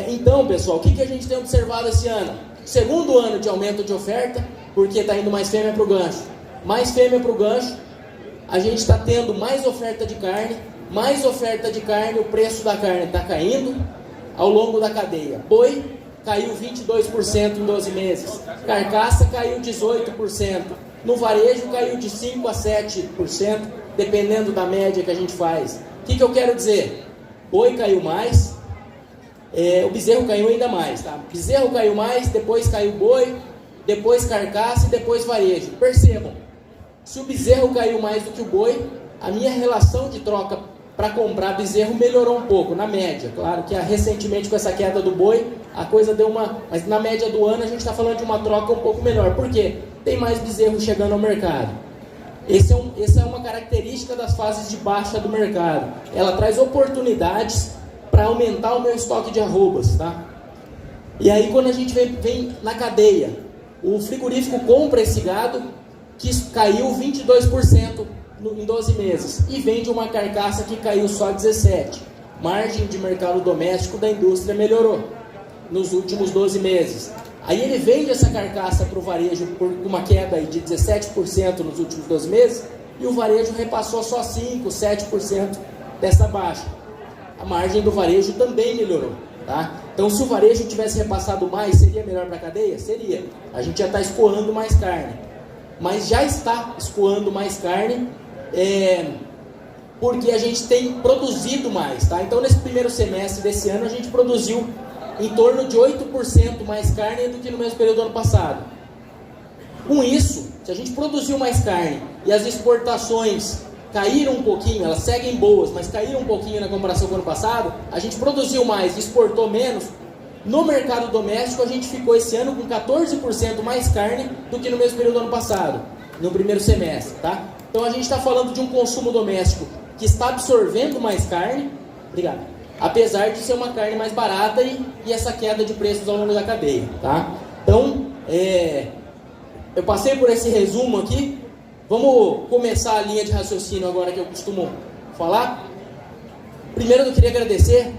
Então, pessoal, o que a gente tem observado esse ano? Segundo ano de aumento de oferta, porque está indo mais fêmea para o gancho. Mais fêmea para o gancho, a gente está tendo mais oferta de carne, o preço da carne está caindo ao longo da cadeia. Boi caiu 22% em 12 meses, carcaça caiu 18%, no varejo caiu de 5% a 7%, dependendo da média que a gente faz. O que eu quero dizer? Boi caiu mais, o bezerro caiu ainda mais, tá? Bezerro caiu mais, depois caiu boi, depois carcaça e depois varejo. Percebam, se o bezerro caiu mais do que o boi, a minha relação de troca para comprar bezerro melhorou um pouco, na média. Claro que recentemente com essa queda do boi, a coisa deu uma... Mas na média do ano a gente está falando de uma troca um pouco melhor. Por quê? Tem mais bezerro chegando ao mercado. Essa é uma característica das fases de baixa do mercado. Ela traz oportunidades para aumentar o meu estoque de arrobas, tá? E aí quando a gente vem na cadeia, o frigorífico compra esse gado que caiu 22% em 12 meses e vende uma carcaça que caiu só 17%. Margem de mercado doméstico da indústria melhorou nos últimos 12 meses. Aí ele vende essa carcaça para o varejo por uma queda aí de 17% nos últimos 12 meses e o varejo repassou só 5%, 7% dessa baixa. A margem do varejo também melhorou, tá? Então, se o varejo tivesse repassado mais, seria melhor para a cadeia? Seria. A gente já está escoando mais carne. Mas já está escoando mais carne porque a gente tem produzido mais, tá? Então, nesse primeiro semestre desse ano, a gente produziu em torno de 8% mais carne do que no mesmo período do ano passado. Com isso, se a gente produziu mais carne e as exportações caíram um pouquinho, elas seguem boas, mas caíram um pouquinho na comparação com o ano passado, a gente produziu mais e exportou menos, no mercado doméstico a gente ficou esse ano com 14% mais carne do que no mesmo período do ano passado, no primeiro semestre, tá? Então a gente está falando de um consumo doméstico que está absorvendo mais carne, obrigado, apesar de ser uma carne mais barata e essa queda de preços ao longo da cadeia, tá? Então, eu passei por esse resumo aqui. Vamos começar a linha de raciocínio agora que eu costumo falar. Primeiro eu queria agradecer,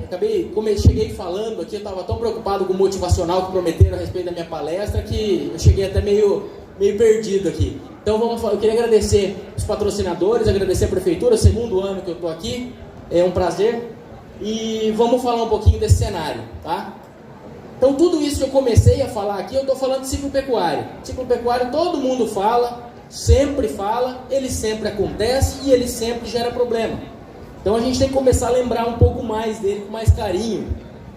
cheguei falando aqui, eu estava tão preocupado com o motivacional que prometeram a respeito da minha palestra que eu cheguei até meio perdido aqui. Então eu queria agradecer os patrocinadores, agradecer a prefeitura, segundo ano que eu estou aqui, é um prazer. E vamos falar um pouquinho desse cenário, tá? Então tudo isso que eu comecei a falar aqui, eu estou falando de ciclo pecuário. Ciclo pecuário todo mundo fala, sempre fala, ele sempre acontece e ele sempre gera problema. Então a gente tem que começar a lembrar um pouco mais dele, com mais carinho,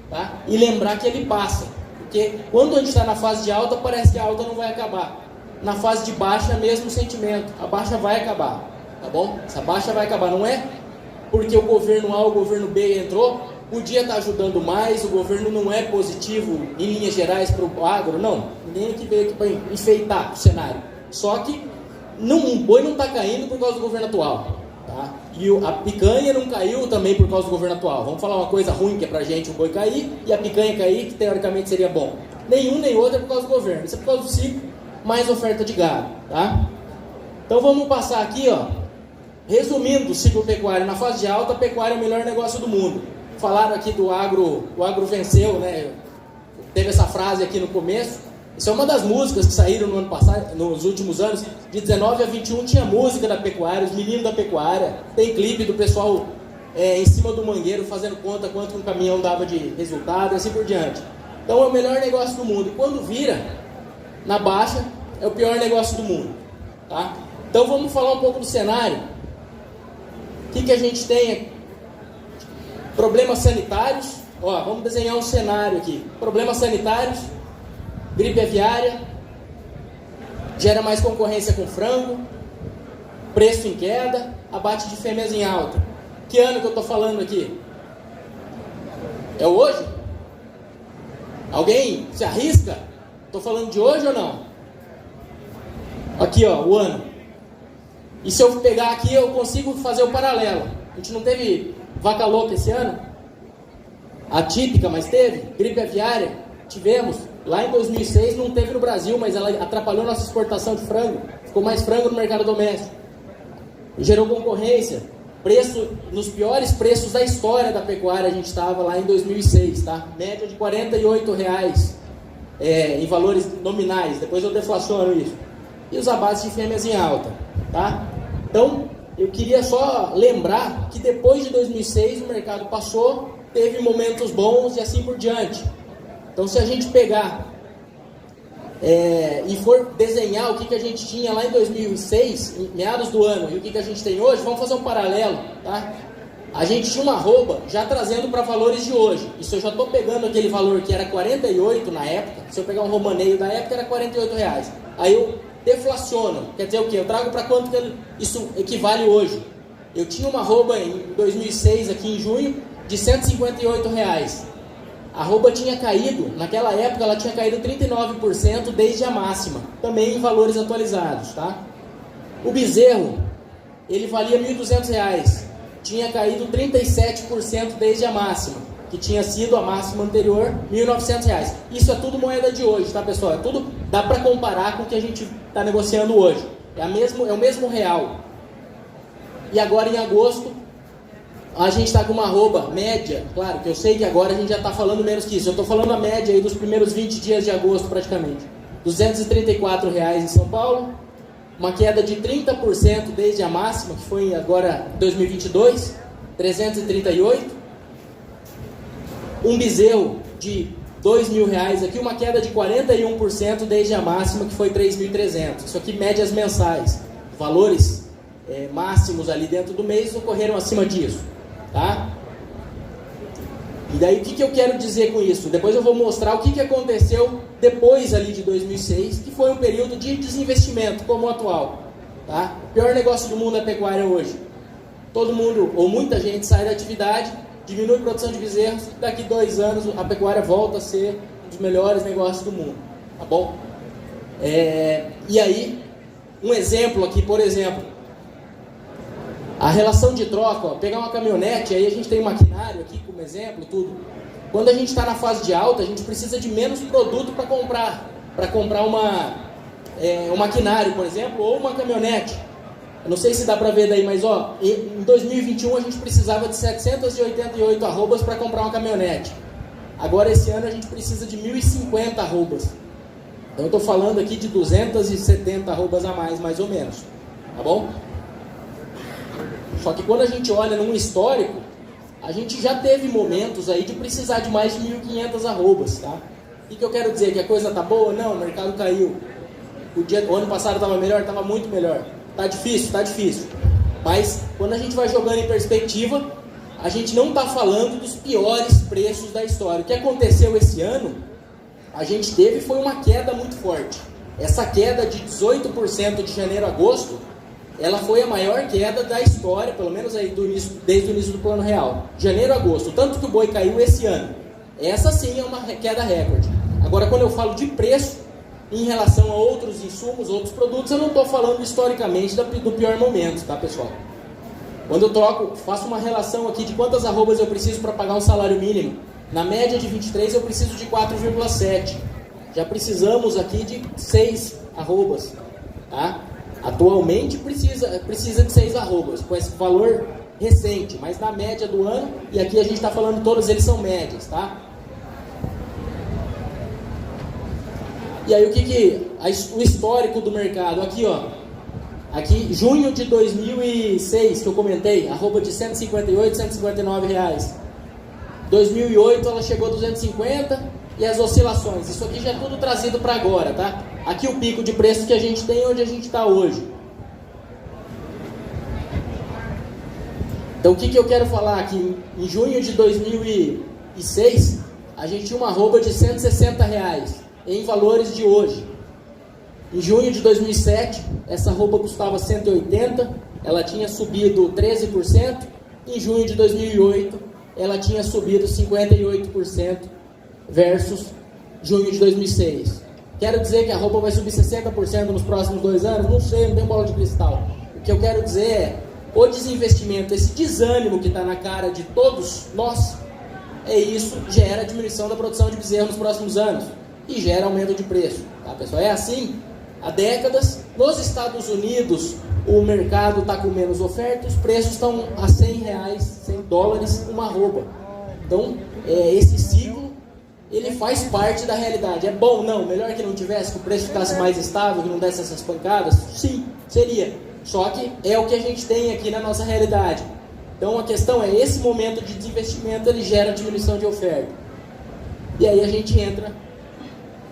tá? E lembrar que ele passa. Porque quando a gente está na fase de alta, parece que a alta não vai acabar. Na fase de baixa, mesmo sentimento. A baixa vai acabar, tá bom? Essa baixa vai acabar, não é porque o governo A ou o governo B entrou, podia estar ajudando mais, o governo não é positivo em linhas gerais para o agro, não. Ninguém aqui veio aqui para enfeitar o cenário. Só que o boi não está caindo por causa do governo atual, tá? E a picanha não caiu também por causa do governo atual. Vamos falar uma coisa ruim que é pra gente o boi cair e a picanha cair, que teoricamente seria bom. Nenhum nem outro é por causa do governo. Isso é por causa do ciclo, mais oferta de gado, tá? Então vamos passar aqui, ó. Resumindo o ciclo pecuário, na fase de alta, a pecuária é o melhor negócio do mundo. Falaram aqui do agro, o agro venceu, né? Teve essa frase aqui no começo. Isso é uma das músicas que saíram no ano passado, nos últimos anos. De 19 a 21 tinha música da pecuária, os meninos da pecuária. Tem clipe do pessoal em cima do mangueiro fazendo conta quanto um caminhão dava de resultado e assim por diante. Então é o melhor negócio do mundo. E quando vira na baixa, é o pior negócio do mundo, tá? Então vamos falar um pouco do cenário. O que a gente tem? Problemas sanitários. Ó, vamos desenhar um cenário aqui. Problemas sanitários, gripe aviária, gera mais concorrência com frango, preço em queda, abate de fêmeas em alta. Que ano que eu estou falando aqui? É hoje? Alguém se arrisca? Estou falando de hoje ou não? Aqui, ó, o ano. E se eu pegar aqui, eu consigo fazer o paralelo. A gente não teve vaca louca esse ano? Atípica, mas teve. Gripe aviária, tivemos. Lá em 2006 não teve no Brasil, mas ela atrapalhou nossa exportação de frango. Ficou mais frango no mercado doméstico. E gerou concorrência. nos piores preços da história da pecuária, a gente estava lá em 2006, tá? Média de R$48 em valores nominais, depois eu deflaciono isso. E os abates de fêmeas em alta, tá? Então, eu queria só lembrar que depois de 2006 o mercado passou, teve momentos bons e assim por diante. Então, se a gente pegar e for desenhar o que a gente tinha lá em 2006, em meados do ano, e o que a gente tem hoje, vamos fazer um paralelo, tá? A gente tinha uma arroba já trazendo para valores de hoje. Isso eu já estou pegando aquele valor que era 48 na época. Se eu pegar um romaneio da época, era R$48. Aí eu deflaciono. Quer dizer o quê? Eu trago para quanto que isso equivale hoje. Eu tinha uma arroba em 2006, aqui em junho, de R$158. A arroba tinha caído, naquela época ela tinha caído 39% desde a máxima, também em valores atualizados, tá? O bezerro, ele valia R$1.200, tinha caído 37% desde a máxima, que tinha sido a máxima anterior, R$1.900. Isso é tudo moeda de hoje, tá, pessoal? É tudo, dá para comparar com o que a gente está negociando hoje. É o mesmo real. E agora em agosto, a gente está com uma arroba média, claro que eu sei que agora a gente já está falando menos que isso, eu estou falando a média aí dos primeiros 20 dias de agosto praticamente. R$234 em São Paulo, uma queda de 30% desde a máxima, que foi agora 2022, 338. Um bezerro de R$2.000 aqui, uma queda de 41% desde a máxima, que foi 3.300. Isso aqui médias mensais, valores máximos ali dentro do mês ocorreram acima disso. Tá? E daí o que eu quero dizer com isso? Depois eu vou mostrar o que aconteceu depois ali de 2006, que foi um período de desinvestimento como o atual. Tá? O pior negócio do mundo é a pecuária hoje. Todo mundo, ou muita gente, sai da atividade, diminui a produção de bezerros, daqui 2 anos a pecuária volta a ser um dos melhores negócios do mundo. Tá bom? E aí, um exemplo aqui, por exemplo, a relação de troca, pegar uma caminhonete, aí a gente tem um maquinário aqui como exemplo, tudo. Quando a gente está na fase de alta, a gente precisa de menos produto para comprar um maquinário, por exemplo, ou uma caminhonete. Eu não sei se dá para ver daí, mas em 2021 a gente precisava de 788 arrobas para comprar uma caminhonete. Agora esse ano a gente precisa de 1.050 arrobas. Então eu estou falando aqui de 270 arrobas a mais ou menos. Tá bom? Só que quando a gente olha num histórico, a gente já teve momentos aí de precisar de mais de 1.500 arrobas, tá? O que eu quero dizer? Que a coisa tá boa? Não, o mercado caiu. O ano passado estava melhor? Estava muito melhor. Tá difícil? Tá difícil. Mas quando a gente vai jogando em perspectiva, a gente não está falando dos piores preços da história. O que aconteceu esse ano, a gente teve foi uma queda muito forte. Essa queda de 18% de janeiro a agosto, ela foi a maior queda da história, pelo menos aí desde o início do Plano Real. Janeiro a agosto, tanto que o boi caiu esse ano. Essa sim é uma queda recorde. Agora, quando eu falo de preço, em relação a outros insumos, outros produtos, eu não estou falando historicamente do pior momento, tá, pessoal? Quando eu faço uma relação aqui de quantas arrobas eu preciso para pagar um salário mínimo. Na média de 23 eu preciso de 4,7. Já precisamos aqui de 6 arrobas, tá? Atualmente precisa de 6 arrobas, com esse valor recente, mas na média do ano, e aqui a gente está falando, todos eles são médias, tá? E aí o histórico do mercado, aqui aqui junho de 2006, que eu comentei, arroba de 158, 159 reais. 2008 ela chegou a 250 e as oscilações, isso aqui já é tudo trazido para agora, tá? Aqui o pico de preço que a gente tem, onde a gente está hoje. Então o que eu quero falar aqui? Em junho de 2006, a gente tinha uma arroba de 160 reais, em valores de hoje. Em junho de 2007, essa arroba custava 180, ela tinha subido 13%. Em junho de 2008, ela tinha subido 58% versus junho de 2006. Quero dizer que a arroba vai subir 60% nos próximos 2 anos? Não sei, não tenho bola de cristal. O que eu quero dizer é, o desinvestimento, esse desânimo que está na cara de todos nós, isso gera diminuição da produção de bezerro nos próximos anos e gera aumento de preço, tá, pessoal? É assim há décadas. Nos Estados Unidos, o mercado está com menos oferta, os preços estão a R$100, $100 uma arroba. Então, esse ciclo, ele faz parte da realidade. É bom? Não. Melhor que não tivesse, que o preço ficasse mais estável, que não desse essas pancadas? Sim, seria. Só que é o que a gente tem aqui na nossa realidade. Então, a questão é, esse momento de desinvestimento, ele gera diminuição de oferta. E aí a gente entra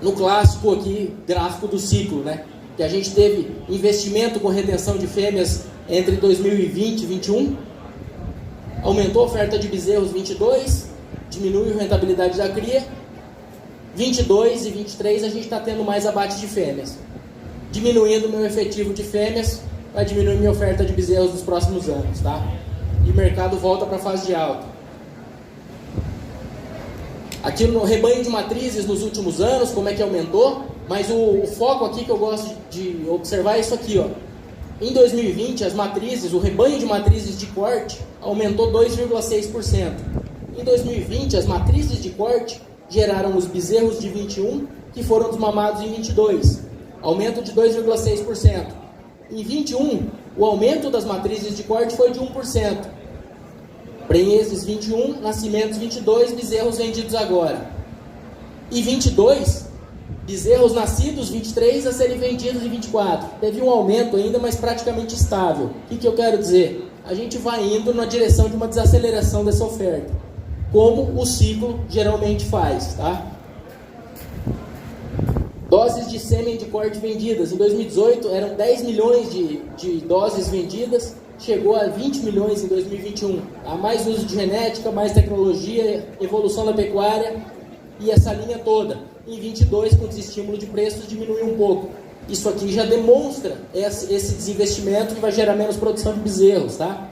no clássico aqui, gráfico do ciclo, né? Que a gente teve investimento com retenção de fêmeas entre 2020 e 2021, aumentou a oferta de bezerros 22, diminuiu a rentabilidade da cria, 22 e 23 a gente está tendo mais abate de fêmeas, diminuindo o meu efetivo de fêmeas, vai diminuir minha oferta de bezerros nos próximos anos, tá? E o mercado volta para a fase de alta. Aqui no rebanho de matrizes nos últimos anos, como é que aumentou? Mas o foco aqui que eu gosto de observar é isso aqui, ó. Em 2020, as matrizes, o rebanho de matrizes de corte aumentou 2,6%. Em 2020, as matrizes de corte geraram os bezerros de 21, que foram desmamados em 22, aumento de 2,6%. Em 21, o aumento das matrizes de corte foi de 1%. Prenheses 21, nascimentos 22, bezerros vendidos agora. E 22, bezerros nascidos 23 a serem vendidos em 24. Teve um aumento ainda, mas praticamente estável. O que eu quero dizer? A gente vai indo na direção de uma desaceleração dessa oferta, como o ciclo geralmente faz, tá? Doses de sêmen de corte vendidas. Em 2018 eram 10 milhões de doses vendidas, chegou a 20 milhões em 2021. Há mais uso de genética, mais tecnologia, evolução da pecuária e essa linha toda. Em 22, com desestímulo de preços, diminuiu um pouco. Isso aqui já demonstra esse desinvestimento que vai gerar menos produção de bezerros, tá?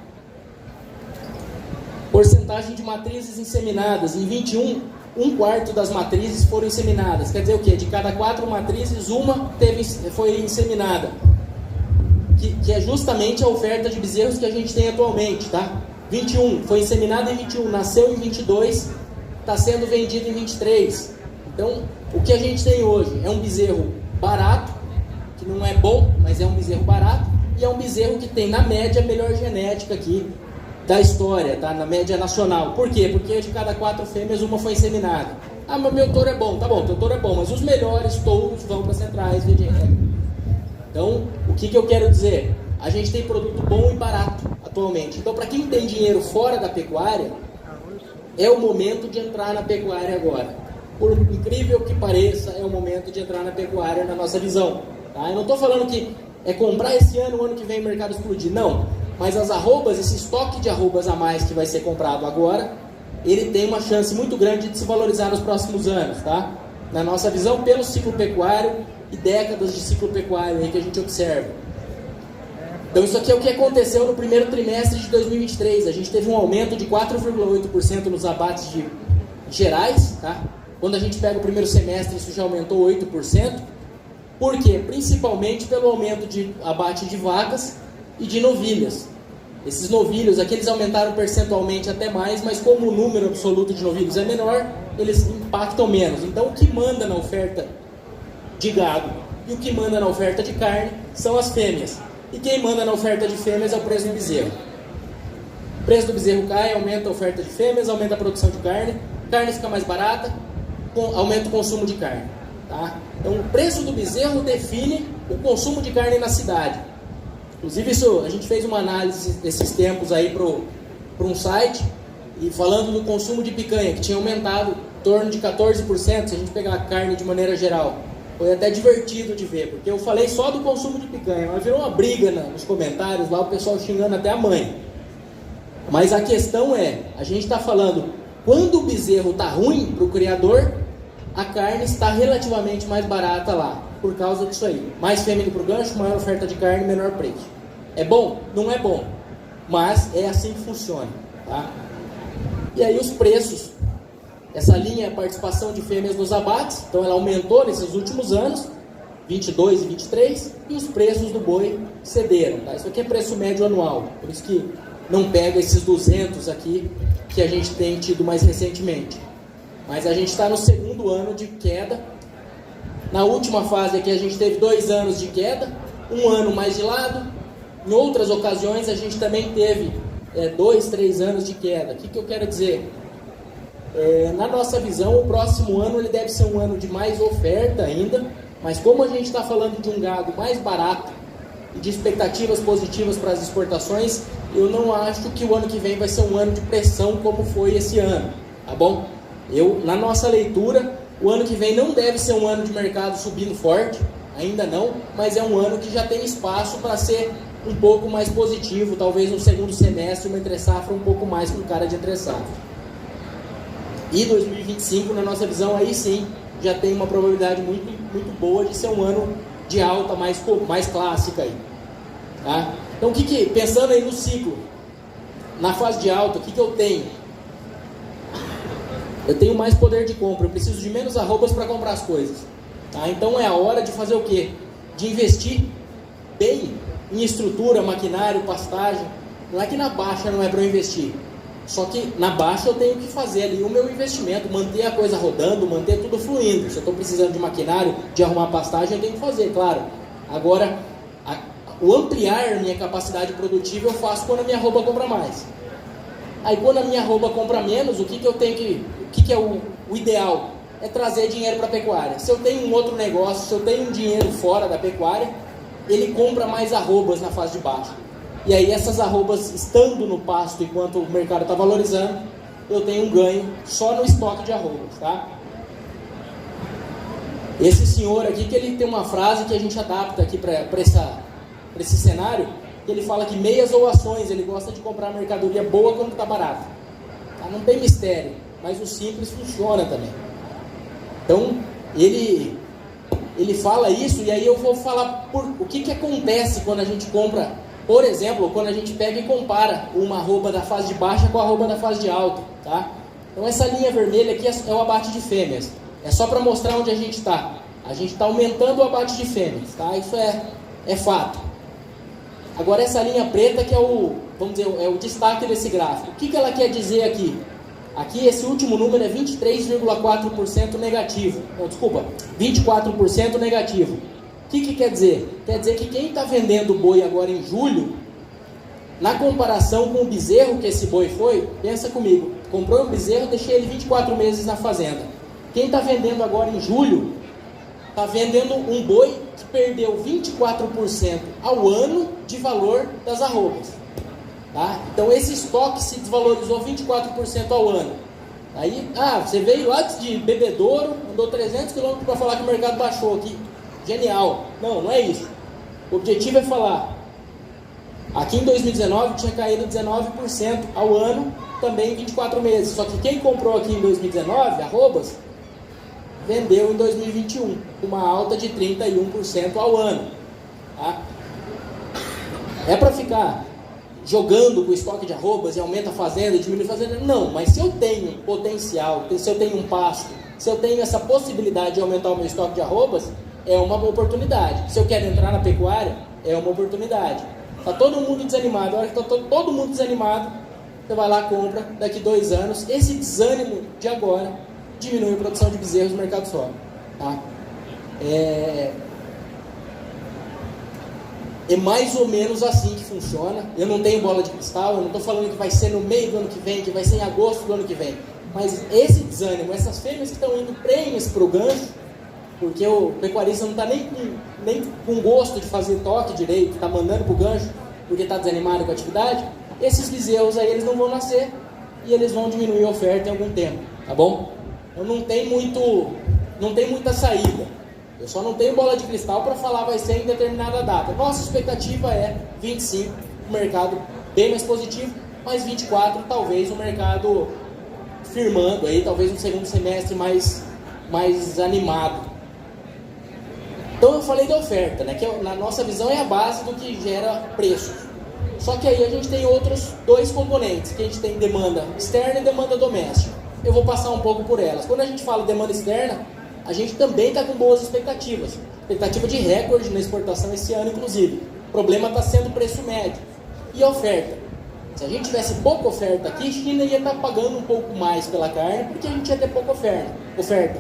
Porcentagem de matrizes inseminadas. Em 21, 1/4 das matrizes foram inseminadas. Quer dizer o quê? De cada 4 matrizes, uma foi inseminada. Que é justamente a oferta de bezerros que a gente tem atualmente, tá? 21, foi inseminada em 21, nasceu em 22, está sendo vendido em 23. Então, o que a gente tem hoje é um bezerro barato, que não é bom, mas é um bezerro barato, e é um bezerro que tem, na média, a melhor genética aqui da história, tá? Na média nacional. Por quê? Porque de cada 4 fêmeas, uma foi inseminada. Ah, mas meu touro é bom. Tá bom, teu touro é bom, mas os melhores touros vão para centrais de regra. Então, o que eu quero dizer? A gente tem produto bom e barato atualmente. Então, para quem tem dinheiro fora da pecuária, é o momento de entrar na pecuária agora. Por incrível que pareça, é o momento de entrar na pecuária na nossa visão. Tá? Eu não estou falando que é comprar esse ano, o ano que vem o mercado explodir. Não. Mas as arrobas, esse estoque de arrobas a mais que vai ser comprado agora, ele tem uma chance muito grande de se valorizar nos próximos anos. Tá? Na nossa visão, pelo ciclo pecuário e décadas de ciclo pecuário aí que a gente observa. Então isso aqui é o que aconteceu no primeiro trimestre de 2023. A gente teve um aumento de 4,8% nos abates gerais, tá? Quando a gente pega o primeiro semestre, isso já aumentou 8%. Por quê? Principalmente pelo aumento de abate de vacas e de novilhas. Esses novilhos aqui, eles aumentaram percentualmente até mais, mas como o número absoluto de novilhos é menor, eles impactam menos. Então o que manda na oferta de gado e o que manda na oferta de carne são as fêmeas. E quem manda na oferta de fêmeas é o preço do bezerro. O preço do bezerro cai, aumenta a oferta de fêmeas, aumenta a produção de carne fica mais barata, aumenta o consumo de carne. Tá? Então o preço do bezerro define o consumo de carne na cidade. Inclusive isso, a gente fez uma análise desses tempos aí para um site, e falando do consumo de picanha, que tinha aumentado em torno de 14%, se a gente pegar a carne de maneira geral. Foi até divertido de ver, porque eu falei só do consumo de picanha, mas virou uma briga nos comentários lá, o pessoal xingando até a mãe. Mas a questão é, a gente está falando, quando o bezerro está ruim para o criador, a carne está relativamente mais barata lá, por causa disso aí. Mais fêmea para o gancho, maior oferta de carne, menor preço. É bom? Não é bom, mas é assim que funciona. Tá? E aí os preços, essa linha é a participação de fêmeas nos abates, então ela aumentou nesses últimos anos, 22 e 23, e os preços do boi cederam. Tá? Isso aqui é preço médio anual, por isso que não pega esses 200 aqui que a gente tem tido mais recentemente. Mas a gente está no segundo ano de queda. Na última fase aqui a gente teve 2 anos de queda, um ano mais de lado, Em outras ocasiões a gente também teve 2, 3 anos de queda. O que eu quero dizer? Na nossa visão, o próximo ano ele deve ser um ano de mais oferta ainda, mas como a gente está falando de um gado mais barato e de expectativas positivas para as exportações, eu não acho que o ano que vem vai ser um ano de pressão como foi esse ano, tá bom? Na nossa leitura, o ano que vem não deve ser um ano de mercado subindo forte, ainda não, mas é um ano que já tem espaço para ser um pouco mais positivo, talvez no segundo semestre uma entre-safra um pouco mais com cara de entre-safra. E 2025, na nossa visão, aí sim, já tem uma probabilidade muito, muito boa de ser um ano de alta mais clássica aí, tá? Então, pensando aí no ciclo, na fase de alta, o que eu tenho? Eu tenho mais poder de compra, eu preciso de menos arrobas para comprar as coisas, tá? Então é a hora de fazer o quê? De investir bem em estrutura, maquinário, pastagem. Não é que na baixa não é para eu investir, só que na baixa eu tenho que fazer ali o meu investimento, manter a coisa rodando, manter tudo fluindo. Se eu estou precisando de maquinário, de arrumar pastagem, eu tenho que fazer, claro. Agora, o ampliar minha capacidade produtiva eu faço quando a minha arroba compra mais. Aí quando a minha arroba compra menos, o que eu tenho que... O que é o ideal? É trazer dinheiro para a pecuária. Se eu tenho um outro negócio, se eu tenho um dinheiro fora da pecuária, ele compra mais arrobas na fase de baixo. E aí essas arrobas estando no pasto enquanto o mercado está valorizando, eu tenho um ganho só no estoque de arrobas, tá? Esse senhor aqui, que ele tem uma frase que a gente adapta aqui para esse cenário, que ele fala que meias ou ações, ele gosta de comprar mercadoria boa quando está barata. Tá? Não tem mistério, mas o simples funciona também. Então, ele fala isso, e aí eu vou falar o que acontece quando a gente compra. Por exemplo, quando a gente pega e compara uma arroba da fase de baixa com a arroba da fase de alta, tá? Então essa linha vermelha aqui é o abate de fêmeas. É só para mostrar onde a gente está. A gente está aumentando o abate de fêmeas, tá? Isso é fato. Agora essa linha preta que é o destaque desse gráfico. O que ela quer dizer aqui? Aqui esse último número é 23,4% negativo. Não, desculpa, 24% negativo. O que quer dizer? Quer dizer que quem está vendendo boi agora em julho, na comparação com o bezerro que esse boi foi, pensa comigo, comprou um bezerro, deixei ele 24 meses na fazenda. Quem está vendendo agora em julho, está vendendo um boi que perdeu 24% ao ano de valor das arrobas. Tá? Então esse estoque se desvalorizou 24% ao ano. Aí, você veio lá de Bebedouro, andou 300 km para falar que o mercado baixou aqui. Genial. Não é isso. O objetivo é falar. Aqui em 2019 tinha caído 19% ao ano, também em 24 meses. Só que quem comprou aqui em 2019, arrobas, vendeu em 2021, uma alta de 31% ao ano. Tá? É para ficar jogando com o estoque de arrobas e aumenta a fazenda e diminui a fazenda? Não, mas se eu tenho potencial, se eu tenho um pasto, se eu tenho essa possibilidade de aumentar o meu estoque de arrobas, é uma oportunidade. Se eu quero entrar na pecuária, é uma oportunidade. Está todo mundo desanimado. A hora que está todo mundo desanimado, você vai lá e compra. Daqui 2 anos, esse desânimo de agora diminui a produção de bezerros no mercado sobe. Tá? É mais ou menos assim que funciona. Eu não tenho bola de cristal, eu não estou falando que vai ser no meio do ano que vem, que vai ser em agosto do ano que vem. Mas esse desânimo, essas fêmeas que estão indo prenhes para o gancho, porque o pecuarista não está nem com gosto de fazer toque direito, está mandando para o gancho, porque está desanimado com a atividade, esses bezerros aí eles não vão nascer e eles vão diminuir a oferta em algum tempo, tá bom? Então não tem muita saída. Eu só não tenho bola de cristal para falar vai ser em determinada data. Nossa expectativa é 25, o mercado bem mais positivo, mas 24 talvez o mercado firmando aí, talvez um segundo semestre mais animado. Então eu falei da oferta, né, que na nossa visão é a base do que gera preço. Só que aí a gente tem outros 2 componentes, que a gente tem demanda externa e demanda doméstica. Eu vou passar um pouco por elas. Quando a gente fala demanda externa, a gente também está com boas expectativas. Expectativa de recorde na exportação esse ano, inclusive. O problema está sendo o preço médio. E a oferta? Se a gente tivesse pouca oferta aqui, a China ia estar pagando um pouco mais pela carne, porque a gente ia ter pouca oferta.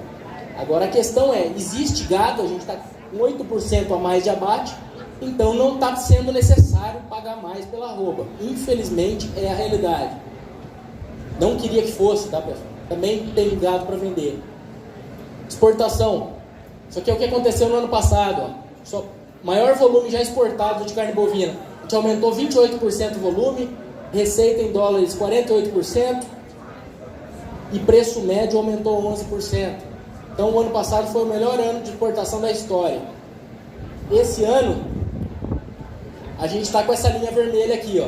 Agora a questão é, existe gado, a gente está com 8% a mais de abate, então não está sendo necessário necessário pagar mais pela arroba. Infelizmente, é a realidade. Não queria que fosse, tá, pessoal? Também tem gado para vender. Exportação. Isso aqui é o que aconteceu no ano passado. Ó. Só maior volume já exportado de carne bovina. A gente aumentou 28% o volume, receita em dólares 48% e preço médio aumentou 11%. Então o ano passado foi o melhor ano de exportação da história. Esse ano a gente está com essa linha vermelha aqui, ó.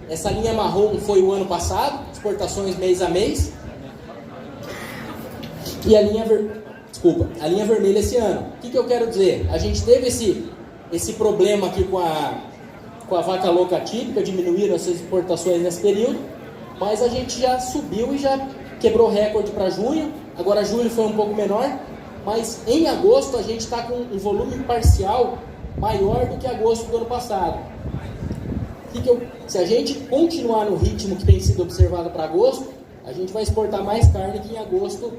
Essa linha marrom foi o ano passado, exportações mês a mês. E a linha vermelha esse ano. O que eu quero dizer? A gente teve esse problema aqui com a vaca louca típica, diminuíram essas exportações nesse período, mas a gente já subiu e já quebrou recorde para junho. Agora julho foi um pouco menor, mas em agosto a gente está com um volume parcial maior do que agosto do ano passado. Se a gente continuar no ritmo que tem sido observado para agosto, a gente vai exportar mais carne que em agosto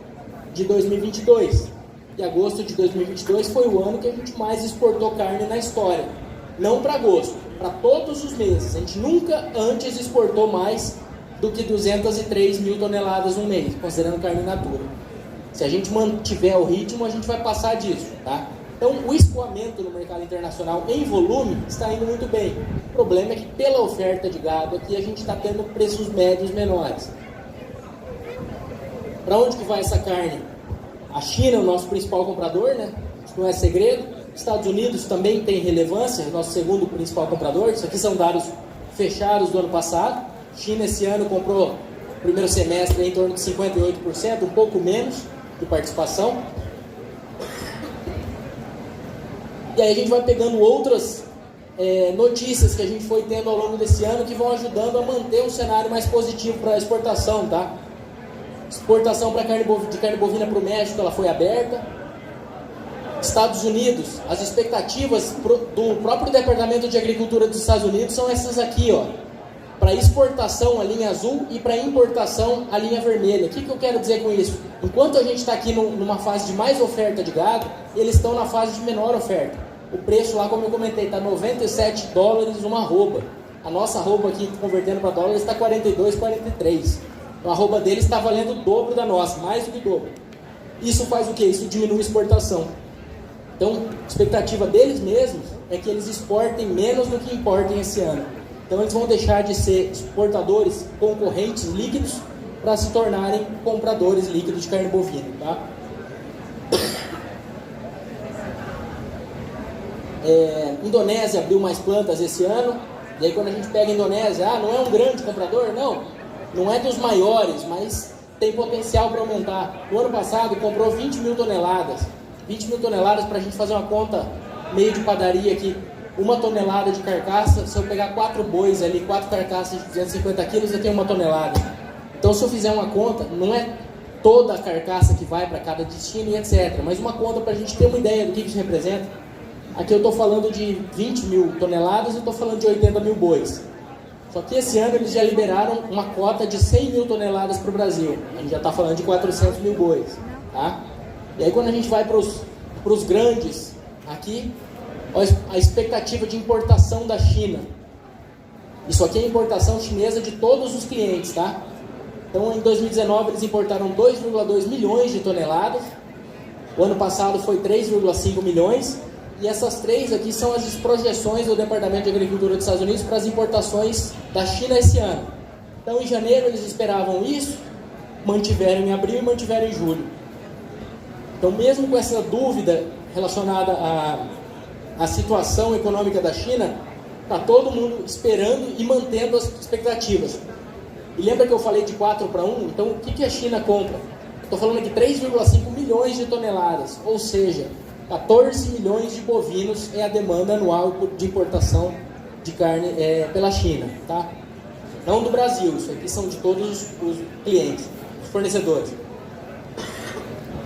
de 2022. E agosto de 2022 foi o ano que a gente mais exportou carne na história. Não para agosto, para todos os meses. A gente nunca antes exportou mais do que 203 mil toneladas no mês, considerando carne in natura. Se a gente mantiver o ritmo, a gente vai passar disso, tá? Então, o escoamento no mercado internacional em volume está indo muito bem. O problema é que, pela oferta de gado aqui, a gente está tendo preços médios menores. Para onde que vai essa carne? A China é o nosso principal comprador, né? Isso não é segredo. Estados Unidos também tem relevância, nosso segundo principal comprador. Isso aqui são dados fechados do ano passado. China esse ano comprou no primeiro semestre em torno de 58%, um pouco menos de participação. E aí a gente vai pegando outras notícias que a gente foi tendo ao longo desse ano que vão ajudando a manter um cenário mais positivo para a exportação, tá? Exportação de carne bovina para o México, ela foi aberta. Estados Unidos, as expectativas do próprio Departamento de Agricultura dos Estados Unidos são essas aqui, ó. Para exportação, a linha azul, e para importação, a linha vermelha. O que eu quero dizer com isso? Enquanto a gente está aqui numa fase de mais oferta de gado, eles estão na fase de menor oferta. O preço lá, como eu comentei, está 97 dólares uma arroba. A nossa arroba aqui, convertendo para dólares, está 42, 43. Então, a arroba deles está valendo o dobro da nossa, mais do que o dobro. Isso faz o quê? Isso diminui a exportação. Então, a expectativa deles mesmos é que eles exportem menos do que importem esse ano. Então, eles vão deixar de ser exportadores concorrentes líquidos para se tornarem compradores líquidos de carne bovina, tá? Indonésia abriu mais plantas esse ano. E aí, quando a gente pega a Indonésia, não é um grande comprador? Não é dos maiores, mas tem potencial para aumentar. No ano passado, comprou 20 mil toneladas. 20 mil toneladas, para a gente fazer uma conta meio de padaria aqui. Uma tonelada de carcaça, se eu pegar 4 bois ali, 4 carcaças de 250 quilos, eu tenho 1 tonelada. Então, se eu fizer uma conta, não é toda a carcaça que vai para cada destino e etc. Mas uma conta para a gente ter uma ideia do que isso representa. Aqui eu estou falando de 20 mil toneladas e estou falando de 80 mil bois. Só que esse ano eles já liberaram uma cota de 100 mil toneladas para o Brasil. A gente já está falando de 400 mil bois. Tá? E aí, quando a gente vai para os grandes, aqui, a expectativa de importação da China. Isso aqui é importação chinesa de todos os clientes, tá? Então, em 2019, eles importaram 2,2 milhões de toneladas. O ano passado foi 3,5 milhões. E essas três aqui são as projeções do Departamento de Agricultura dos Estados Unidos para as importações da China esse ano. Então, em janeiro, eles esperavam isso, mantiveram em abril e mantiveram em julho. Então, mesmo com essa dúvida relacionada à situação econômica da China, está todo mundo esperando e mantendo as expectativas. E lembra que eu falei de 4 para 1? Então, o que a China compra? Estou falando aqui 3,5 milhões de toneladas, ou seja, 14 milhões de bovinos é a demanda anual de importação de carne pela China, tá? Não do Brasil, isso aqui são de todos os clientes, os fornecedores.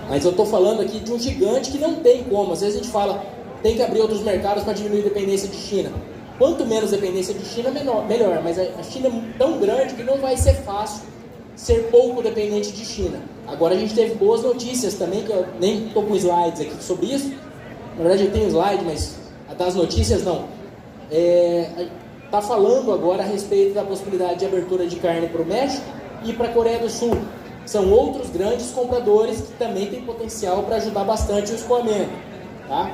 Mas eu estou falando aqui de um gigante que não tem como. Às vezes a gente fala, tem que abrir outros mercados para diminuir a dependência de China. Quanto menos dependência de China, melhor. Mas a China é tão grande que não vai ser fácil ser pouco dependente de China. Agora a gente teve boas notícias também, que eu nem estou com slides aqui sobre isso. Na verdade eu tenho slide, mas das notícias não. está falando agora a respeito da possibilidade de abertura de carne para o México e para a Coreia do Sul. São outros grandes compradores que também têm potencial para ajudar bastante o escoamento. Tá?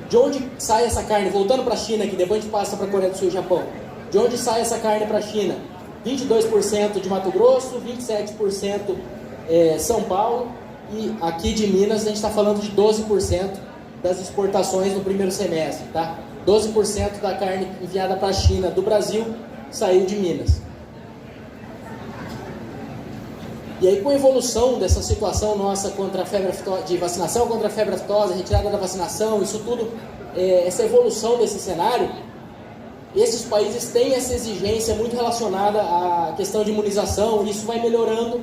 De onde sai essa carne? Voltando para a China, que depois a gente passa para a Coreia do Sul e Japão. De onde sai essa carne para a China? 22% de Mato Grosso, 27% São Paulo, e aqui de Minas a gente está falando de 12% das exportações no primeiro semestre. Tá? 12% da carne enviada para a China do Brasil saiu de Minas. E aí, com a evolução dessa situação nossa contra a febre aftosa, de vacinação contra a febre aftosa, retirada da vacinação, isso tudo, essa evolução desse cenário, esses países têm essa exigência muito relacionada à questão de imunização, e isso vai melhorando.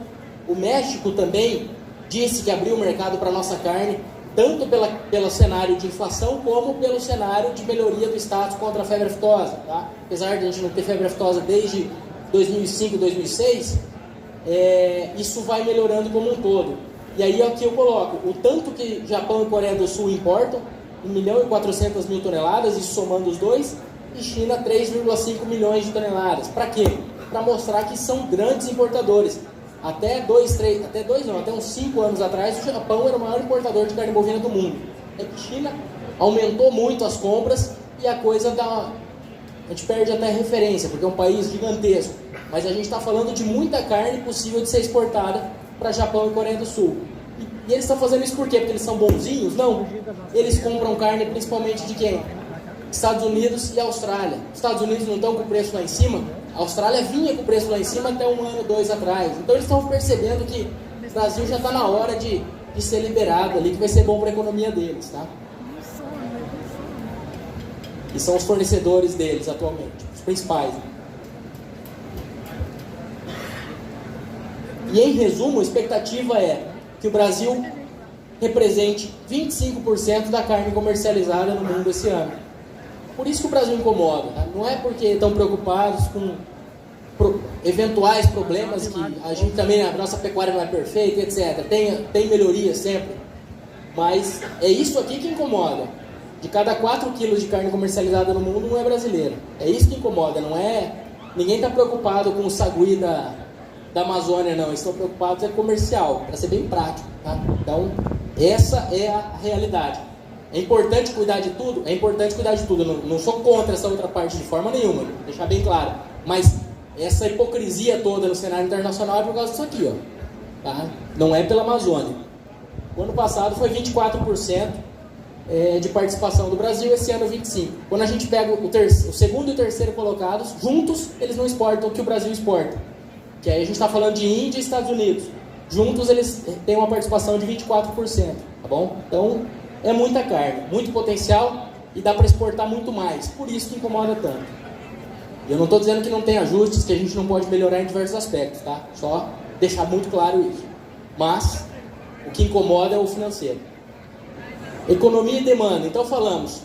O México também disse que abriu o mercado para a nossa carne, tanto pelo cenário de inflação, como pelo cenário de melhoria do status contra a febre aftosa. Tá? Apesar de a gente não ter febre aftosa desde 2005, 2006, isso vai melhorando como um todo. E aí aqui eu coloco o tanto que Japão e Coreia do Sul importam, 1.400.000 toneladas, isso somando os dois, e China 3,5 milhões de toneladas. Para quê? Para mostrar que são grandes importadores. Até uns 5 anos atrás, o Japão era o maior importador de carne bovina do mundo. É que a China aumentou muito as compras e a coisa a gente perde até referência, porque é um país gigantesco. Mas a gente está falando de muita carne possível de ser exportada para Japão e Coreia do Sul. E eles estão fazendo isso por quê? Porque eles são bonzinhos? Não. Eles compram carne principalmente de quem? Estados Unidos e Austrália. Os Estados Unidos não estão com o preço lá em cima. A Austrália vinha com o preço lá em cima até 1 ano, 2 atrás. Então eles estão percebendo que o Brasil já está na hora de ser liberado ali, que vai ser bom para a economia deles, tá? E são os fornecedores deles atualmente, os principais. E em resumo, a expectativa é que o Brasil represente 25% da carne comercializada no mundo esse ano. Por isso que o Brasil incomoda, tá? Não é porque estão preocupados com eventuais problemas, que a gente também, a nossa pecuária não é perfeita, etc. Tem melhoria sempre, mas é isso aqui que incomoda. De cada 4 quilos de carne comercializada no mundo, 1 é brasileiro. É isso que incomoda, não é... Ninguém está preocupado com o sagui da Amazônia, não. Eles estão preocupados é comercial, para ser bem prático, tá? Então, essa é a realidade. É importante cuidar de tudo? É importante cuidar de tudo. Eu não sou contra essa outra parte de forma nenhuma, vou deixar bem claro. Mas essa hipocrisia toda no cenário internacional é por causa disso aqui, ó. Tá? Não é pela Amazônia. O ano passado foi 24% de participação do Brasil, esse ano 25%. Quando a gente pega o segundo e o terceiro colocados, juntos eles não exportam o que o Brasil exporta. Que aí a gente está falando de Índia e Estados Unidos. Juntos eles têm uma participação de 24%, tá bom? Então, é muita carne, muito potencial e dá para exportar muito mais. Por isso que incomoda tanto. Eu não estou dizendo que não tem ajustes, que a gente não pode melhorar em diversos aspectos, tá? Só deixar muito claro isso. Mas, o que incomoda é o financeiro. Economia e demanda. Então falamos,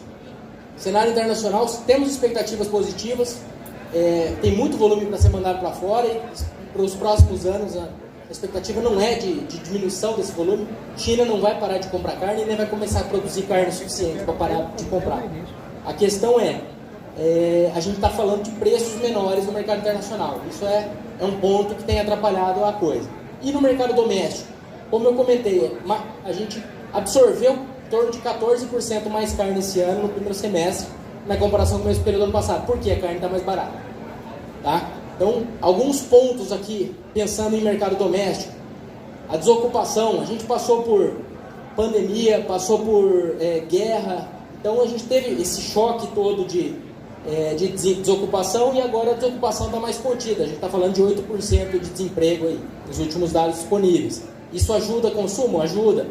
cenário internacional, temos expectativas positivas, tem muito volume para ser mandado para fora e para os próximos anos a expectativa não é de diminuição desse volume. China não vai parar de comprar carne e nem vai começar a produzir carne suficiente para parar de comprar. A questão a gente está falando de preços menores no mercado internacional. Isso é um ponto que tem atrapalhado a coisa. E no mercado doméstico, como eu comentei, a gente absorveu em torno de 14% mais carne esse ano no primeiro semestre, na comparação com o mesmo período do ano passado. Por quê? A carne está mais barata. Tá? Então, alguns pontos aqui, pensando em mercado doméstico. A desocupação, a gente passou por pandemia, passou por guerra. Então, a gente teve esse choque todo de desocupação e agora a desocupação está mais contida. A gente está falando de 8% de desemprego aí, nos últimos dados disponíveis. Isso ajuda o consumo? Ajuda.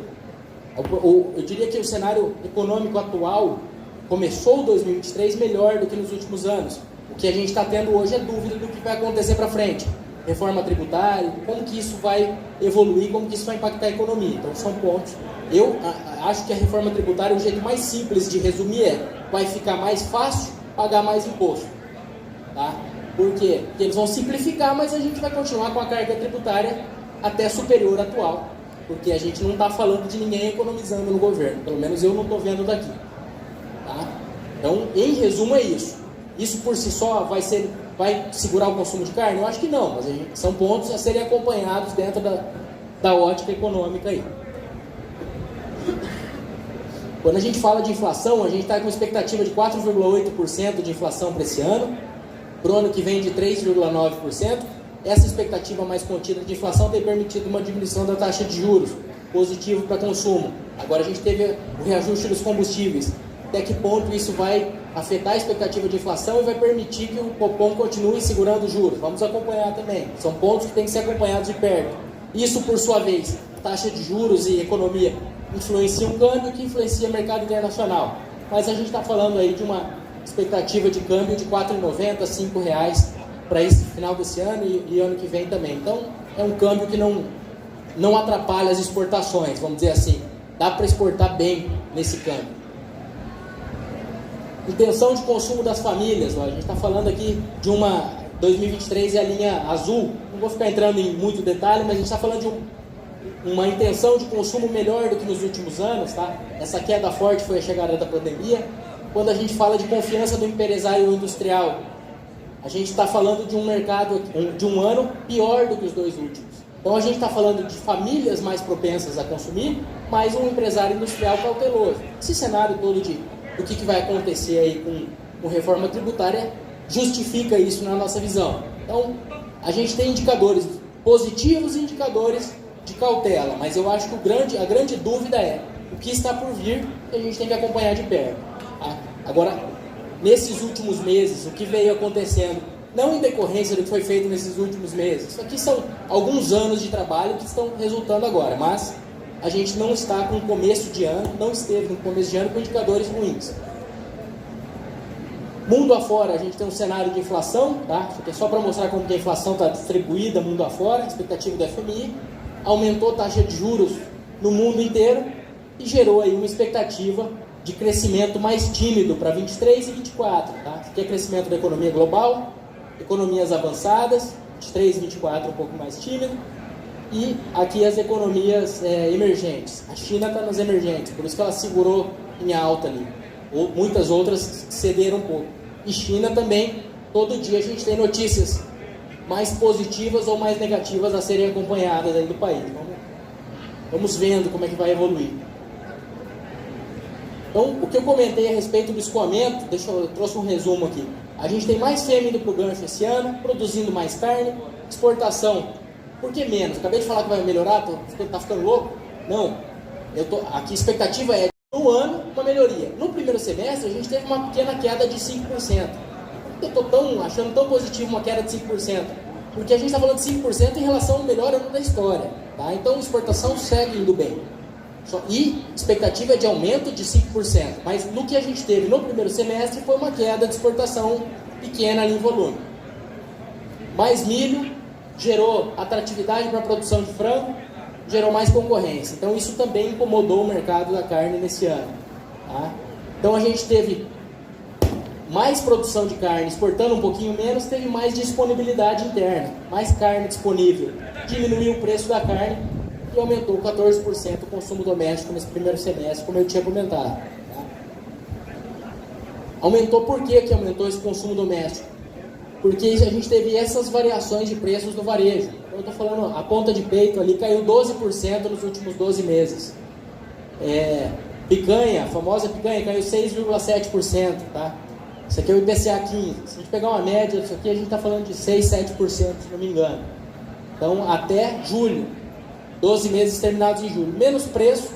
Eu diria que o cenário econômico atual começou 2023 melhor do que nos últimos anos. O que a gente está tendo hoje é dúvida do que vai acontecer para frente. Reforma tributária, como que isso vai evoluir, como que isso vai impactar a economia. Então são pontos. Eu acho que a reforma tributária, o jeito mais simples de resumir vai ficar mais fácil pagar mais imposto. Tá? Por quê? Porque eles vão simplificar, mas a gente vai continuar com a carga tributária até superior à atual. Porque a gente não está falando de ninguém economizando no governo. Pelo menos eu não estou vendo daqui. Tá? Então, em resumo, é isso. Isso por si só vai segurar o consumo de carne? Eu acho que não, mas são pontos a serem acompanhados dentro da ótica econômica aí. Quando a gente fala de inflação, a gente está com expectativa de 4,8% de inflação para esse ano, para o ano que vem de 3,9%. Essa expectativa mais contida de inflação tem permitido uma diminuição da taxa de juros, positivo para consumo. Agora a gente teve o reajuste dos combustíveis. Até que ponto isso vai afetar a expectativa de inflação e vai permitir que o Copom continue segurando os juros? Vamos acompanhar também. São pontos que têm que ser acompanhados de perto. Isso, por sua vez, taxa de juros e economia influencia o câmbio, que influencia o mercado internacional. Mas a gente está falando aí de uma expectativa de câmbio de R$ 4,90 a R$ 5,00 para esse final desse ano e ano que vem também. Então, é um câmbio que não atrapalha as exportações, vamos dizer assim. Dá para exportar bem nesse câmbio. Intenção de consumo das famílias, ó, a gente está falando aqui de 2023 é a linha azul, não vou ficar entrando em muito detalhe, mas a gente está falando de uma intenção de consumo melhor do que nos últimos anos, tá? Essa queda forte foi a chegada da pandemia. Quando a gente fala de confiança do empresário industrial, a gente está falando de um mercado, de um ano pior do que os dois últimos. Então a gente está falando de famílias mais propensas a consumir, mas um empresário industrial cauteloso. Esse cenário todo do que vai acontecer aí com reforma tributária justifica isso na nossa visão. Então a gente tem indicadores positivos e indicadores de cautela, mas eu acho que a grande dúvida é o que está por vir, que a gente tem que acompanhar de perto. Tá? Agora, nesses últimos meses, o que veio acontecendo, não em decorrência do que foi feito nesses últimos meses, isso aqui são alguns anos de trabalho que estão resultando agora, mas a gente não está com começo de ano, não esteve no começo de ano com indicadores ruins. Mundo afora, a gente tem um cenário de inflação, tá? Isso aqui é só para mostrar como que a inflação está distribuída mundo afora, expectativa do FMI, aumentou a taxa de juros no mundo inteiro e gerou aí uma expectativa de crescimento mais tímido para 23 e 24, tá? Isso aqui é crescimento da economia global, economias avançadas, 23 e 24 um pouco mais tímido, e aqui as economias emergentes. A China está nas emergentes, por isso que ela segurou em alta ali. Muitas outras cederam um pouco. E China também, todo dia a gente tem notícias mais positivas ou mais negativas a serem acompanhadas aí do país. Vamos vendo como é que vai evoluir. Então, o que eu comentei a respeito do escoamento, eu trouxe um resumo aqui. A gente tem mais fêmea indo para o gancho esse ano, produzindo mais carne, exportação. Por que menos? Acabei de falar que vai melhorar, tá ficando louco? Não. Aqui a expectativa é, no ano, uma melhoria. No primeiro semestre, a gente teve uma pequena queda de 5%. Eu estou achando tão positivo uma queda de 5%? Porque a gente está falando de 5% em relação ao melhor ano da história. Tá? Então, a exportação segue indo bem. E expectativa é de aumento de 5%. Mas no que a gente teve no primeiro semestre foi uma queda de exportação pequena ali em volume. Mais milho gerou atratividade para a produção de frango, gerou mais concorrência. Então isso também incomodou o mercado da carne nesse ano. Tá? Então a gente teve mais produção de carne, exportando um pouquinho menos, teve mais disponibilidade interna, mais carne disponível. Diminuiu o preço da carne e aumentou 14% o consumo doméstico nesse primeiro semestre, como eu tinha comentado. Tá? Aumentou por que aumentou esse consumo doméstico? Porque a gente teve essas variações de preços no varejo. Então, eu estou falando, a ponta de peito ali caiu 12% nos últimos 12 meses. Picanha, a famosa picanha, caiu 6,7%. Tá? Isso aqui é o IPCA 15. Se a gente pegar uma média disso aqui, a gente está falando de 6, 7%, se não me engano. Então, até julho, 12 meses terminados em julho. Menos preço,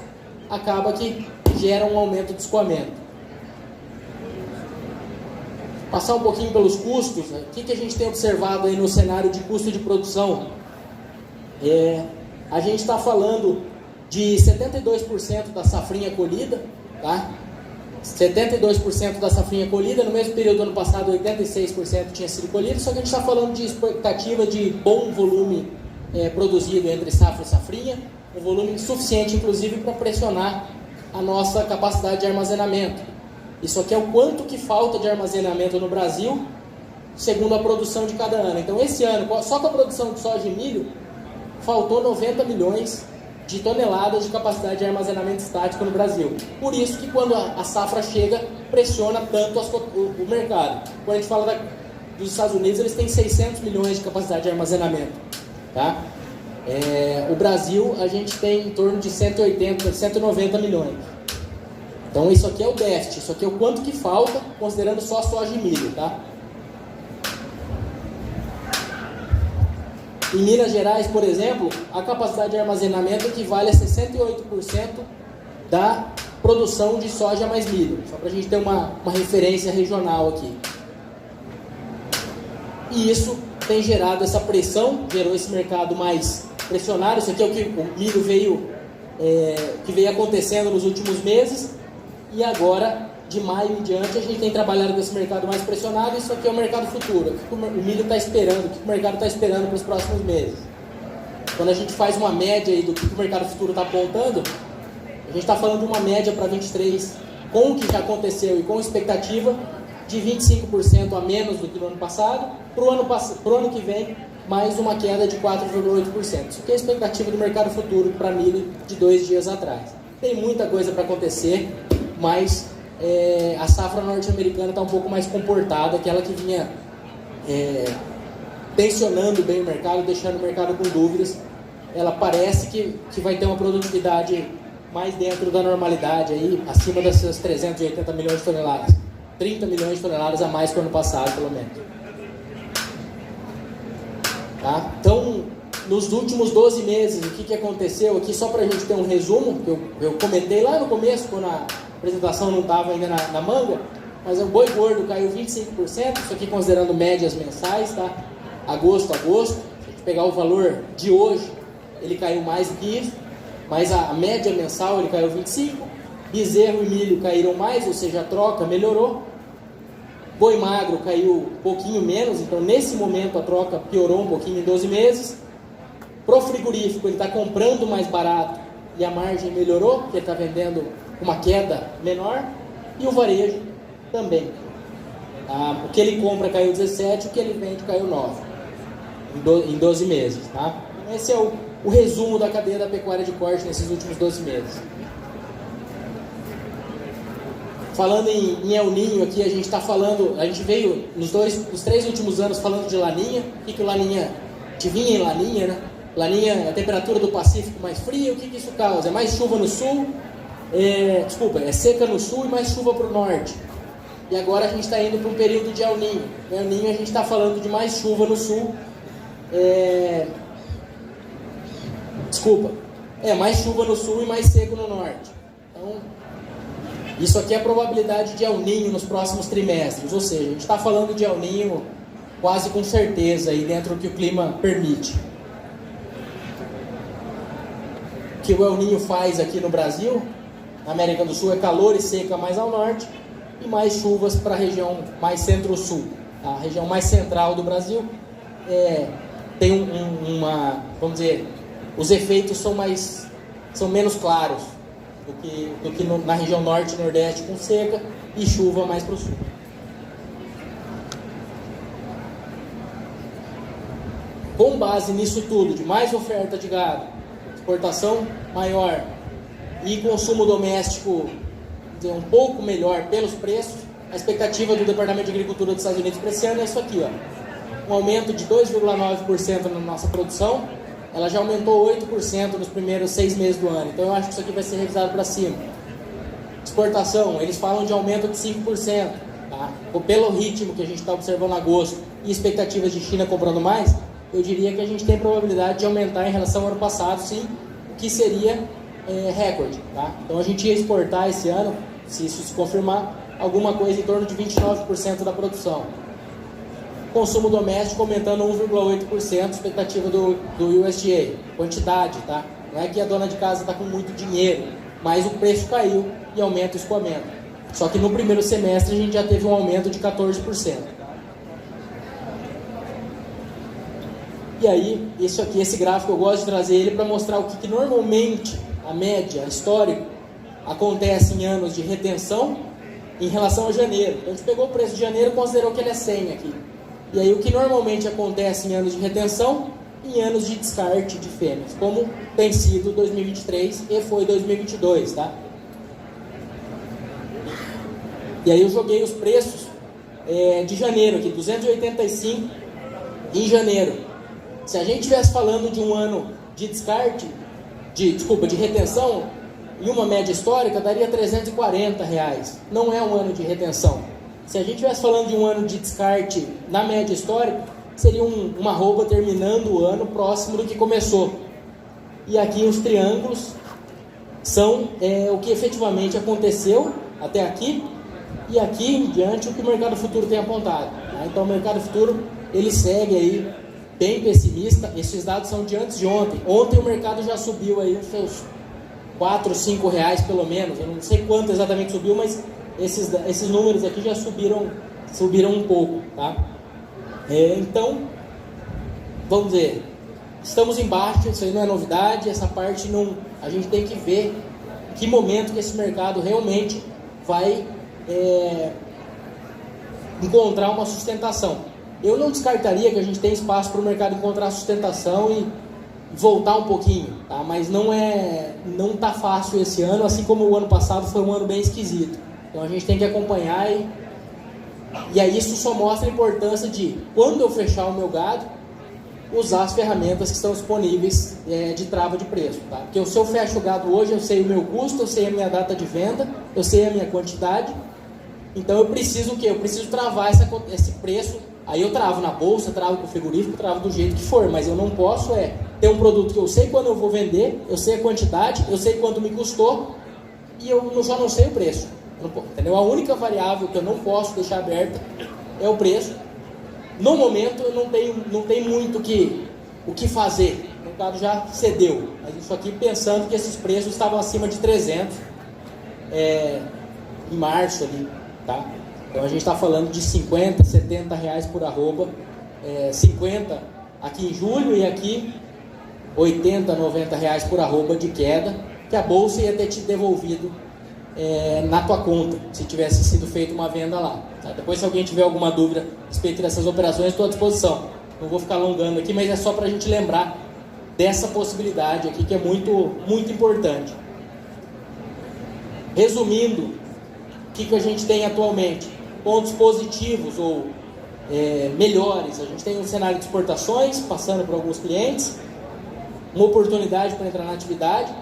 acaba que gera um aumento de escoamento. Passar um pouquinho pelos custos, né? O que a gente tem observado aí no cenário de custo de produção? A gente está falando de 72% da safrinha colhida, tá? 72% da safrinha colhida, no mesmo período do ano passado 86% tinha sido colhido, só que a gente está falando de expectativa de bom volume produzido entre safra e safrinha, um volume suficiente inclusive para pressionar a nossa capacidade de armazenamento. Isso aqui é o quanto que falta de armazenamento no Brasil, segundo a produção de cada ano. Então, esse ano, só com a produção de soja e milho, faltou 90 milhões de toneladas de capacidade de armazenamento estático no Brasil. Por isso que quando a safra chega, pressiona tanto o mercado. Quando a gente fala dos Estados Unidos, eles têm 600 milhões de capacidade de armazenamento. Tá? O Brasil, a gente tem em torno de 180, 190 milhões. Então isso aqui é o déficit, isso aqui é o quanto que falta, considerando só soja e milho. Tá? Em Minas Gerais, por exemplo, a capacidade de armazenamento equivale a 68% da produção de soja mais milho. Só para a gente ter uma referência regional aqui. E isso tem gerado essa pressão, gerou esse mercado mais pressionado. Isso aqui é o que o milho que veio acontecendo nos últimos meses. E agora, de maio em diante, a gente tem trabalhado com esse mercado mais pressionado. Isso aqui é o mercado futuro. O que o milho está esperando, o que o mercado está esperando para os próximos meses. Quando a gente faz uma média aí do que o mercado futuro está apontando, a gente está falando de uma média para 23, com o que já aconteceu e com expectativa de 25% a menos do que no ano passado, para o ano que vem, mais uma queda de 4,8%. Isso aqui é a expectativa do mercado futuro para milho de 2 dias atrás. Tem muita coisa para acontecer, mas a safra norte-americana está um pouco mais comportada, aquela que vinha tensionando bem o mercado, deixando o mercado com dúvidas. Ela parece que vai ter uma produtividade mais dentro da normalidade, aí, acima dessas 380 milhões de toneladas. 30 milhões de toneladas a mais que o ano passado, pelo menos. Tá? Então, nos últimos 12 meses, o que aconteceu aqui, só para a gente ter um resumo, que eu comentei lá no começo, quando a apresentação não estava ainda na manga, mas o boi gordo caiu 25%, isso aqui considerando médias mensais, tá? Agosto, se a gente pegar o valor de hoje, ele caiu mais do que isso, mas a média mensal ele caiu 25%, bezerro e milho caíram mais, ou seja, a troca melhorou, boi magro caiu um pouquinho menos, então nesse momento a troca piorou um pouquinho em 12 meses, pro frigorífico ele está comprando mais barato e a margem melhorou, porque ele está vendendo uma queda menor, e o varejo também. O que ele compra caiu 17%, o que ele vende caiu 9% em 12 meses. Tá? Esse é o resumo da cadeia da pecuária de corte nesses últimos 12 meses. Falando em El Niño aqui, a gente veio nos 3 últimos anos falando de Laninha. O que o Laninha, vinha em Laninha, né? Laninha é a temperatura do Pacífico mais fria, o que isso causa? É mais chuva no sul, é seca no sul e mais chuva para o norte. E agora a gente está indo para um período de El Niño. El Niño a gente está falando de mais chuva no sul, mais chuva no sul e mais seco no norte. Então, isso aqui é a probabilidade de El Niño nos próximos trimestres, ou seja, a gente está falando de El Niño quase com certeza aí dentro do que o clima permite. O que o El Niño faz aqui no Brasil, na América do Sul, é calor e seca mais ao norte e mais chuvas para a região mais centro-sul. A região mais central do Brasil tem vamos dizer, os efeitos são menos claros do que na região norte e nordeste com seca e chuva mais para o sul. Com base nisso tudo, de mais oferta de gado, exportação maior e consumo doméstico um pouco melhor pelos preços, a expectativa do Departamento de Agricultura dos Estados Unidos para esse ano é isso aqui, ó. Um aumento de 2,9% na nossa produção. Ela já aumentou 8% nos primeiros 6 meses do ano, então eu acho que isso aqui vai ser revisado para cima. Exportação, eles falam de aumento de 5%, tá? Pelo ritmo que a gente está observando em agosto e expectativas de China comprando mais, eu diria que a gente tem probabilidade de aumentar em relação ao ano passado, sim, o que seria recorde. Tá? Então a gente ia exportar esse ano, se isso se confirmar, alguma coisa em torno de 29% da produção. Consumo doméstico aumentando 1,8%, expectativa do USDA, quantidade, tá? Não é que a dona de casa está com muito dinheiro, mas o preço caiu e aumenta o escoamento. Só que no primeiro semestre a gente já teve um aumento de 14%. E aí, esse gráfico eu gosto de trazer ele para mostrar o que normalmente, a média, histórico, acontece em anos de retenção em relação a janeiro. Então a gente pegou o preço de janeiro e considerou que ele é 100 aqui. E aí o que normalmente acontece em anos de retenção em anos de descarte de fêmeas, como tem sido 2023 e foi 2022, tá? E aí eu joguei os preços de janeiro aqui, 285 em janeiro. Se a gente estivesse falando de um ano de descarte, de retenção, em uma média histórica, daria R$340. Não é um ano de retenção. Se a gente estivesse falando de um ano de descarte na média histórica, seria uma arroba terminando o ano próximo do que começou. E aqui os triângulos são o que efetivamente aconteceu até aqui, e aqui em diante o que o mercado futuro tem apontado. Tá? Então o mercado futuro ele segue aí bem pessimista. Esses dados são de antes de ontem. Ontem o mercado já subiu aí os seus R$4, R$5 pelo menos. Eu não sei quanto exatamente subiu, mas esses números aqui já subiram um pouco, tá? Então, vamos ver, estamos embaixo, isso aí não é novidade, essa parte não, a gente tem que ver que momento que esse mercado realmente vai encontrar uma sustentação. Eu não descartaria que a gente tem espaço para o mercado encontrar sustentação e voltar um pouquinho, tá? Mas não está fácil esse ano, assim como o ano passado foi um ano bem esquisito. Então a gente tem que acompanhar e aí isso só mostra a importância de, quando eu fechar o meu gado, usar as ferramentas que estão disponíveis de trava de preço, tá? Porque se eu fecho o gado hoje, eu sei o meu custo, eu sei a minha data de venda, eu sei a minha quantidade, então eu preciso o quê? Eu preciso travar esse preço, aí eu travo na bolsa, travo com o frigorífico, travo do jeito que for, mas eu não posso ter um produto que eu sei quando eu vou vender, eu sei a quantidade, eu sei quanto me custou e eu já não sei o preço. Entendeu? A única variável que eu não posso deixar aberta é o preço. No momento eu não tenho muito o que fazer. O mercado já cedeu. Mas isso aqui pensando que esses preços estavam acima de 300 em março ali, tá? Então a gente está falando de 50, 70 reais por arroba, 50 aqui em julho e aqui 80, 90 reais por arroba de queda, que a bolsa ia ter te devolvido na tua conta, se tivesse sido feita uma venda lá, tá? Depois, se alguém tiver alguma dúvida a respeito dessas operações, estou à disposição. Não vou ficar alongando aqui, mas é só para a gente lembrar dessa possibilidade aqui, que é muito, muito importante. Resumindo, o que a gente tem atualmente? Pontos positivos ou melhores. A gente tem um cenário de exportações, passando por alguns clientes, uma oportunidade para entrar na atividade,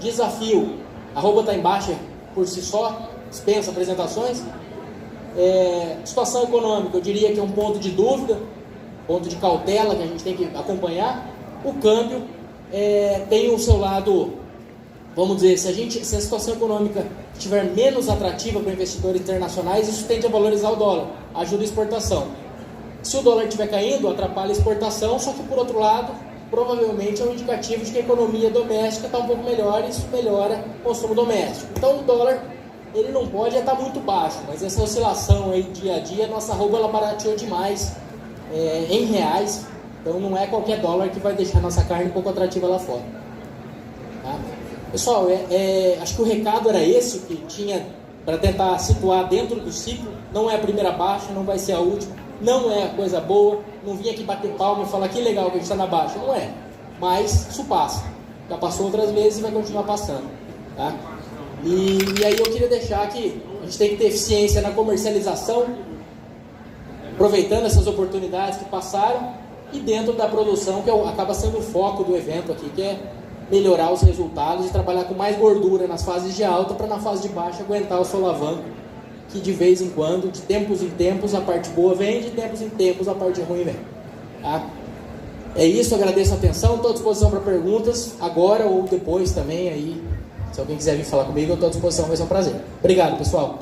desafio, a arroba está em baixa por si só, dispensa apresentações. Situação econômica, eu diria que é um ponto de dúvida, ponto de cautela que a gente tem que acompanhar. O câmbio tem o seu lado, vamos dizer, se a situação econômica estiver menos atrativa para investidores internacionais, isso tende a valorizar o dólar, ajuda a exportação. Se o dólar estiver caindo, atrapalha a exportação, só que por outro lado, provavelmente é um indicativo de que a economia doméstica está um pouco melhor e isso melhora o consumo doméstico. Então o dólar, ele não pode estar muito baixo, mas essa oscilação aí dia a dia, nossa arroba ela barateou demais em reais, então não é qualquer dólar que vai deixar nossa carne um pouco atrativa lá fora. Tá? Pessoal, acho que o recado era esse, que tinha para tentar situar dentro do ciclo. Não é a primeira baixa, não vai ser a última, não é a coisa boa, não vim aqui bater palma e falar que legal que a gente está na baixa, não é, mas isso passa, já passou outras vezes e vai continuar passando, tá? E aí eu queria deixar que a gente tem que ter eficiência na comercialização, aproveitando essas oportunidades que passaram, e dentro da produção, que acaba sendo o foco do evento aqui, que é melhorar os resultados e trabalhar com mais gordura nas fases de alta, para na fase de baixa aguentar o solavanco, que de vez em quando, de tempos em tempos, a parte boa vem, de tempos em tempos a parte ruim vem. Tá? É isso, agradeço a atenção, estou à disposição para perguntas, agora ou depois também, aí, se alguém quiser vir falar comigo, eu estou à disposição, vai ser um prazer. Obrigado, pessoal.